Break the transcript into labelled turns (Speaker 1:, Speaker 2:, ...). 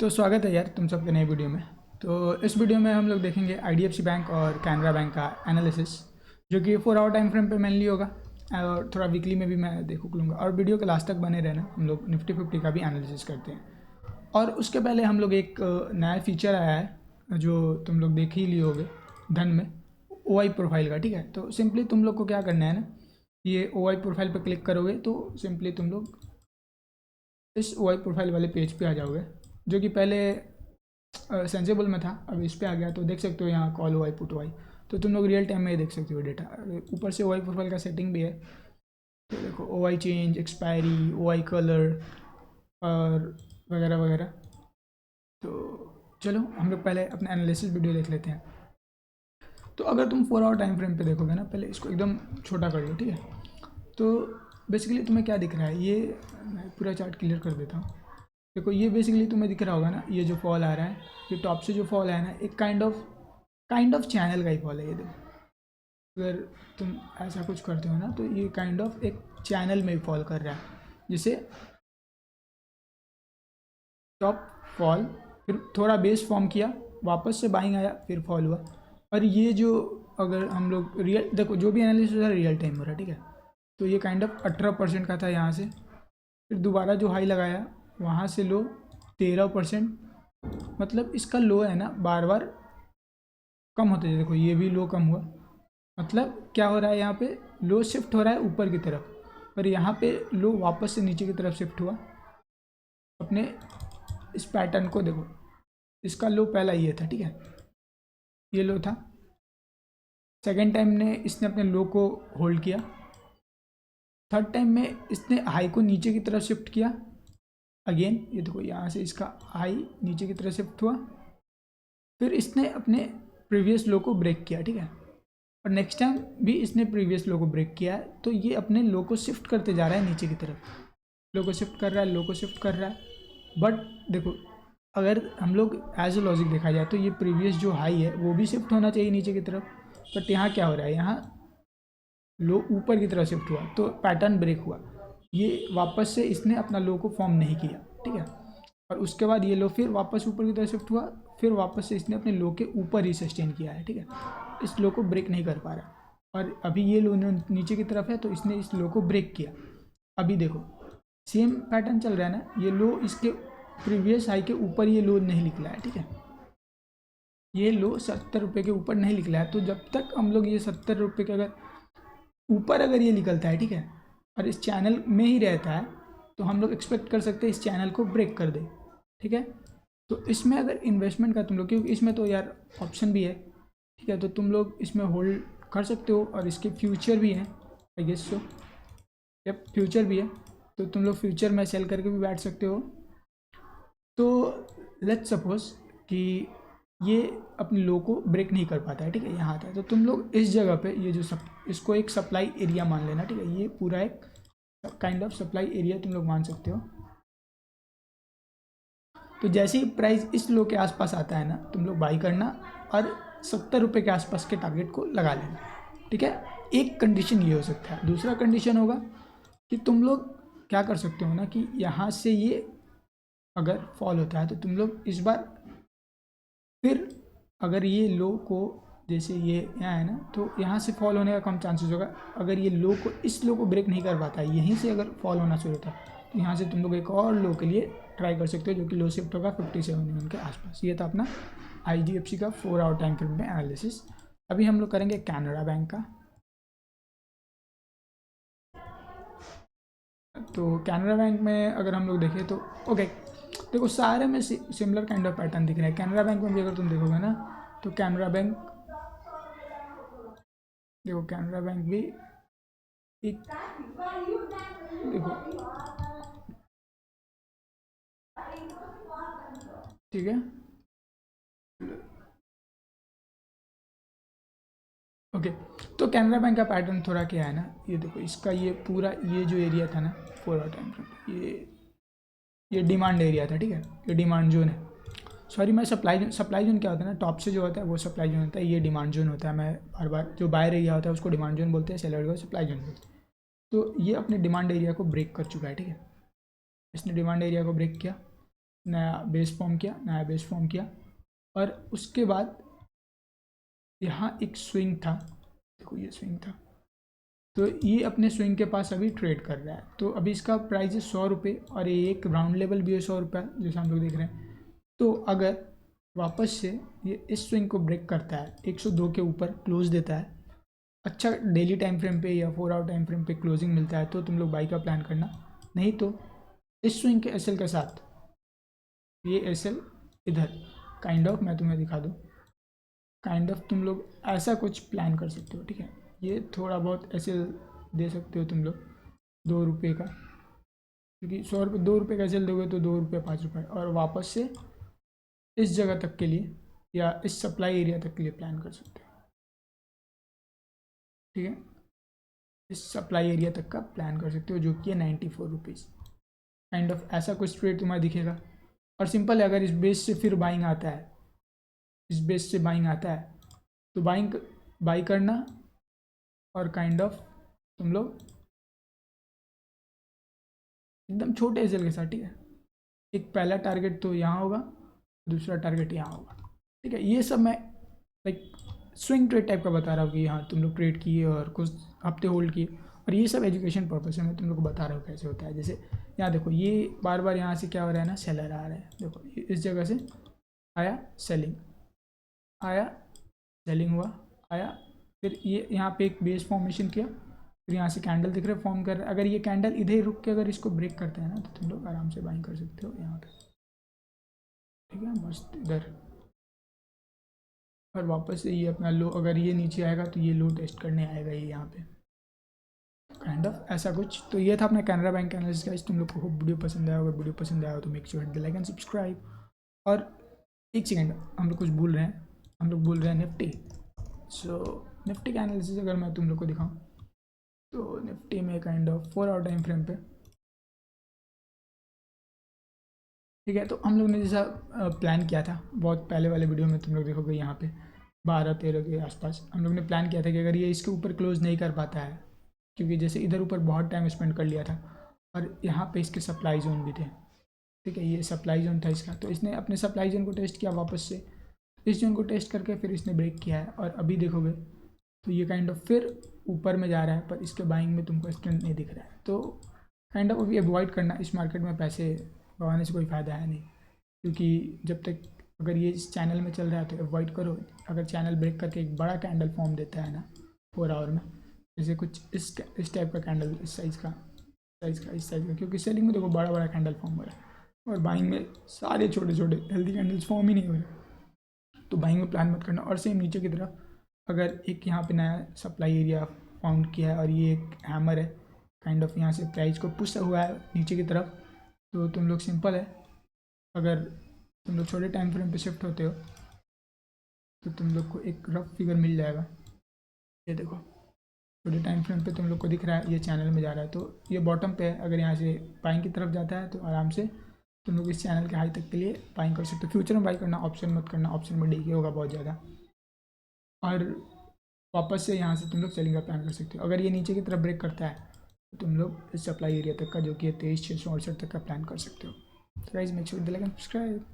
Speaker 1: तो स्वागत है यार तुम सबके नए वीडियो में। तो इस वीडियो में हम लोग देखेंगे आईडीएफसी बैंक और कैनरा बैंक का एनालिसिस, जो कि 4 आवर टाइम फ्रेम पे मेनली होगा और थोड़ा वीकली में भी मैं देखो लूँगा। और वीडियो के लास्ट तक बने रहना, हम लोग निफ्टी 50 का भी एनालिसिस करते हैं। और उसके पहले हम लोग एक नया फीचर आया है जो तुम लोग देख ही लिए होगे धन में, OI प्रोफाइल का। ठीक है, तो सिंपली तुम लोग को क्या करना है ना, ये OI प्रोफाइल पर क्लिक करोगे तो सिंपली तुम लोग इस OI प्रोफाइल वाले पेज पे आ जाओगे, जो कि पहले सेंसेबल में था, अब इस पे आ गया। तो देख सकते हो यहाँ कॉल OI पुट OI, तो तुम लोग रियल टाइम में ही देख सकते हो डेटा। ऊपर से OI प्रोफाइल का सेटिंग भी है, तो देखो OI change, expiry, OI colour और वगैरह वगैरह। तो चलो हम लोग पहले अपना एनालिसिस वीडियो देख लेते हैं। तो अगर तुम 4 आवर टाइम फ्रेम पे देखोगे ना, पहले इसको एकदम छोटा कर लो, ठीक है। तो बेसिकली तुम्हें क्या दिख रहा है, ये मैं पूरा चार्ट क्लियर कर देता हूँ। देखो ये बेसिकली तुम्हें दिख रहा होगा ना, ये जो फॉल आ रहा है, ये टॉप से जो फॉल है ना, एक काइंड ऑफ चैनल का ही फॉल है ये। देखो अगर तुम ऐसा कुछ करते हो ना, तो ये काइंड ऑफ एक चैनल में फॉल कर रहा है, जिसे टॉप फॉल, फिर थोड़ा बेस फॉर्म किया, वापस से बाइंग आया, फिर फॉल हुआ। और ये जो अगर हम लोग रियल देखो, जो भी एनालिसिस हो रहा है रियल टाइम हो रहा है, ठीक है। तो ये काइंड ऑफ 18% का था यहाँ से, फिर दोबारा जो हाई लगाया वहाँ से लो 13%। मतलब इसका लो है ना बार बार कम होते जाए। देखो ये भी लो कम हुआ, मतलब क्या हो रहा है, यहाँ पे लो शिफ्ट हो रहा है ऊपर की तरफ, पर यहाँ पे लो वापस से नीचे की तरफ शिफ्ट हुआ। अपने इस पैटर्न को देखो, इसका लो पहला ये था, ठीक है, ये लो था। सेकेंड टाइम ने इसने अपने लो को होल्ड किया, थर्ड टाइम में इसने हाई को नीचे की तरफ शिफ्ट किया अगेन। ये देखो यहाँ से इसका हाई नीचे की तरफ शिफ्ट हुआ, फिर इसने अपने प्रीवियस लो को ब्रेक किया, ठीक है। और नेक्स्ट टाइम भी इसने प्रीवियस लो को ब्रेक किया है, तो ये अपने लो को शिफ्ट करते जा रहा है नीचे की तरफ। लो को शिफ्ट कर रहा है, लो को शिफ्ट कर रहा है। बट देखो अगर हम लोग एज ए लॉजिक देखा जाए, तो ये प्रीवियस जो हाई है वो भी शिफ्ट होना चाहिए नीचे की तरफ। बट यहाँ क्या हो रहा है, यहाँ लो ऊपर की तरफ शिफ्ट हुआ, तो पैटर्न ब्रेक हुआ। ये वापस से इसने अपना लो को फॉर्म नहीं किया, ठीक है। और उसके बाद ये लो फिर वापस ऊपर की तरफ शिफ्ट हुआ, फिर वापस से इसने अपने लो के ऊपर ही सस्टेन किया है, ठीक है। इस लो को ब्रेक नहीं कर पा रहा, और अभी ये लो नीचे की तरफ है, तो इसने इस लो को ब्रेक किया। अभी देखो सेम पैटर्न चल रहा है ना, ये लो इसके प्रीवियस हाई के ऊपर ये लो नहीं निकला है, ठीक है। ये लो 70 रुपये के ऊपर नहीं निकला है। तो जब तक हम लोग ये 70 रुपये के अगर ऊपर अगर ये निकलता है, ठीक है, और इस चैनल में ही रहता है, तो हम लोग एक्सपेक्ट कर सकते हैं इस चैनल को ब्रेक कर दे, ठीक है। तो इसमें अगर इन्वेस्टमेंट का तुम लोग, क्योंकि इसमें तो यार ऑप्शन भी है, ठीक है, तो तुम लोग इसमें होल्ड कर सकते हो। और इसके फ्यूचर भी हैं, आई गेस सो, जब फ्यूचर भी है तो तुम लोग फ्यूचर में सेल करके भी बैठ सकते हो। तो लेट्स सपोज कि ये अपने लो को ब्रेक नहीं कर पाता है, ठीक है, यहाँ आता है, तो तुम लोग इस जगह पे ये जो इसको एक सप्लाई एरिया मान लेना, ठीक है। ये पूरा एक काइंड ऑफ सप्लाई एरिया तुम लोग मान सकते हो। तो जैसे ही प्राइस इस लो के आसपास आता है ना, तुम लोग बाई करना और 70 रुपये के आसपास के टारगेट को लगा लेना, ठीक है। एक कंडीशन ये हो सकता है। दूसरा कंडीशन होगा कि तुम लोग क्या कर सकते हो ना, कि यहाँ से ये अगर फॉल होता है, तो तुम लोग इस बार फिर अगर ये लो को, जैसे ये यहाँ है ना, तो यहाँ से फॉल होने का कम चांसेस होगा। अगर ये लो को, इस लो को ब्रेक नहीं कर पाता है, यहीं से अगर फॉल होना शुरू होता है, तो यहाँ से तुम लोग एक और लो के लिए ट्राई कर सकते हो, जो कि लो शिफ्ट होगा 57 के आसपास। ये था अपना IDFC का 4 आवर टाइम फ्रेम में एनालिसिस। अभी हम लोग करेंगे कैनरा बैंक का। तो कैनरा बैंक में अगर हम लोग देखें तो ओके, देखो सारे में सिमिलर काइंड ऑफ पैटर्न दिख रहे हैं। कैनरा बैंक में भी अगर तुम देखोगे ना, तो कैनरा बैंक, देखो कैनरा बैंक भी एक, देखो ठीक है, ओके। तो कैनरा बैंक का पैटर्न थोड़ा क्या है ना, ये देखो इसका ये पूरा ये जो एरिया था ना 4 आवर टाइम फ्रेम, ये डिमांड एरिया था, ठीक है, ये डिमांड जोन है। सॉरी, मैं सप्लाई जोन क्या होता है ना, टॉप से जो होता है वो सप्लाई जोन होता है, ये डिमांड जोन होता है। मैं बार बार, जो बायर एरिया होता है उसको डिमांड जोन बोलते हैं, सेलर को सप्लाई जोन बोलते हैं। तो ये अपने डिमांड एरिया को ब्रेक कर चुका है, ठीक है। इसने डिमांड एरिया को ब्रेक किया, नया बेस फॉर्म किया और उसके बाद यहाँ एक स्विंग था, देखो ये स्विंग था, तो ये अपने स्विंग के पास अभी ट्रेड कर रहा है। तो अभी इसका प्राइस है 100 रुपये और ये एक राउंड लेवल भी है 100 रुपये जैसा हम लोग देख रहे हैं। तो अगर वापस से ये इस स्विंग को ब्रेक करता है, 102 के ऊपर क्लोज देता है, अच्छा डेली टाइम फ्रेम पे या 4 आवर टाइम फ्रेम पे क्लोजिंग मिलता है, तो तुम लोग बाई का प्लान करना। नहीं तो इस स्विंग के एसएल के साथ ये एसएल इधर काइंड ऑफ मैं तुम्हें दिखा दूँ, काइंड ऑफ तुम लोग ऐसा कुछ प्लान कर सकते हो, ठीक है। ये थोड़ा बहुत ऐसे दे सकते हो तुम लोग 2 रुपये का, क्योंकि 100 रुपये 2 रुपये का एसएल दोगे तो 2 रुपये 5 रुपये, और वापस से इस जगह तक के लिए या इस सप्लाई एरिया तक के लिए प्लान कर सकते हो, ठीक है। इस सप्लाई एरिया तक का प्लान कर सकते हो जो कि है 94 रुपीज़ काइंड ऑफ, ऐसा कुछ ट्रेड तुम्हारा दिखेगा। और सिंपल है, अगर इस बेस से फिर बाइंग आता है, इस बेस से बाइंग आता है तो बाई करना, और काइंड ऑफ तुम लोग एकदम छोटे एसएल के साथ, ठीक है। एक पहला टारगेट तो यहाँ होगा, दूसरा टारगेट यहाँ होगा, ठीक है। ये सब मैं लाइक स्विंग ट्रेड टाइप का बता रहा हूँ कि हाँ तुम लोग ट्रेड किए और कुछ हफ्ते होल्ड किए, और ये सब एजुकेशन पर्पज से मैं तुम लोग को बता रहा हूँ कैसे होता है। जैसे यहाँ देखो, ये बार बार यहाँ से क्या हो रहा है ना, सेलर आ रहा है, देखो इस जगह से आया सेलिंग, आया सेलिंग हुआ, आया, फिर ये यहाँ पे एक बेस फॉर्मेशन किया, फिर यहाँ से कैंडल दिख रहा है फॉर्म कर रहा है। अगर ये कैंडल इधर ही रुक के अगर इसको ब्रेक करते हैं ना, तो तुम लोग आराम से बाइंग कर सकते हो यहाँ पे, ठीक है, मस्त इधर। और वापस से ये अपना लो, अगर ये नीचे आएगा तो ये लो टेस्ट करने आएगा ये यहाँ पे, काइंड ऑफ ऐसा कुछ। तो ये था अपना कैनरा बैंक एनालिसिस गाइस। तुम लोग को वीडियो पसंद आया होगा, वीडियो पसंद आया हो तो make sure hit the like and subscribe. और एक सेकेंड, हम लोग कुछ भूल रहे हैं, हम लोग भूल रहे हैं निफ्टी। सो निफ्टी का एनालिसिस अगर मैं तुम लोग को दिखाऊँ तो निफ्टी में kind of 4 hour time frame पे, ठीक है। तो हम लोग ने जैसा प्लान किया था बहुत पहले वाले वीडियो में, तुम लोग देखोगे यहाँ पे 12-13 के आसपास हम लोग ने प्लान किया था कि अगर ये इसके ऊपर क्लोज नहीं कर पाता है, क्योंकि जैसे इधर ऊपर बहुत टाइम स्पेंड कर लिया था और यहाँ पे इसके सप्लाई जोन भी थे, ठीक है, ये सप्लाई जोन था इसका, तो इसने अपने सप्लाई जोन को टेस्ट किया, वापस से इस जोन को टेस्ट करके फिर इसने ब्रेक किया है। और अभी देखोगे तो ये काइंड ऑफ फिर ऊपर में जा रहा है, पर इसके बाइंग में तुमको स्ट्रेंथ नहीं दिख रहा है। तो काइंड ऑफ अभी अवॉइड करना, इस मार्केट में पैसे गंवाने से कोई फ़ायदा है नहीं, क्योंकि जब तक अगर ये इस चैनल में चल रहा है तो अवॉइड करो। अगर चैनल ब्रेक करके एक बड़ा कैंडल फॉर्म देता है ना 4 आवर में, जैसे कुछ इस टाइप का कैंडल, इस साइज़ का, इस साइज़ का, क्योंकि सेलिंग में देखो बड़ा बड़ा कैंडल फॉर्म हो रहा है और बाइंग में सारे छोटे छोटे हेल्दी कैंडल्स फॉर्म ही नहीं हो रहे, तो बाइंग में प्लान मत करना। और सेम नीचे की तरफ अगर एक यहाँ पे नया सप्लाई एरिया फाउंड किया है और ये एक हैमर है काइंड ऑफ, यहाँ से प्राइस को पुश हुआ है नीचे की तरफ, तो तुम लोग सिंपल है, अगर तुम लोग छोटे टाइम फ्रेम पे शिफ्ट होते हो तो तुम लोग को एक रफ फिगर मिल जाएगा। ये देखो छोटे टाइम फ्रेम पे तुम लोग को दिख रहा है ये चैनल में जा रहा है, तो ये बॉटम पे है। अगर यहाँ से बाइंग की तरफ जाता है तो आराम से तुम लोग इस चैनल के हाई तक के लिए बाइंग कर सकते हो। फ्यूचर में बाई करना, ऑप्शन मत करना, ऑप्शन में डीके होगा बहुत ज़्यादा। और वापस से यहाँ से तुम लोग सेलिंग का प्लान कर सकते हो। अगर ये नीचे की तरफ ब्रेक करता है तो तुम लोग इस सप्लाई एरिया तक का, जो कि है 23,668 तक का प्लान कर सकते हो। Guys make sure to like and subscribe.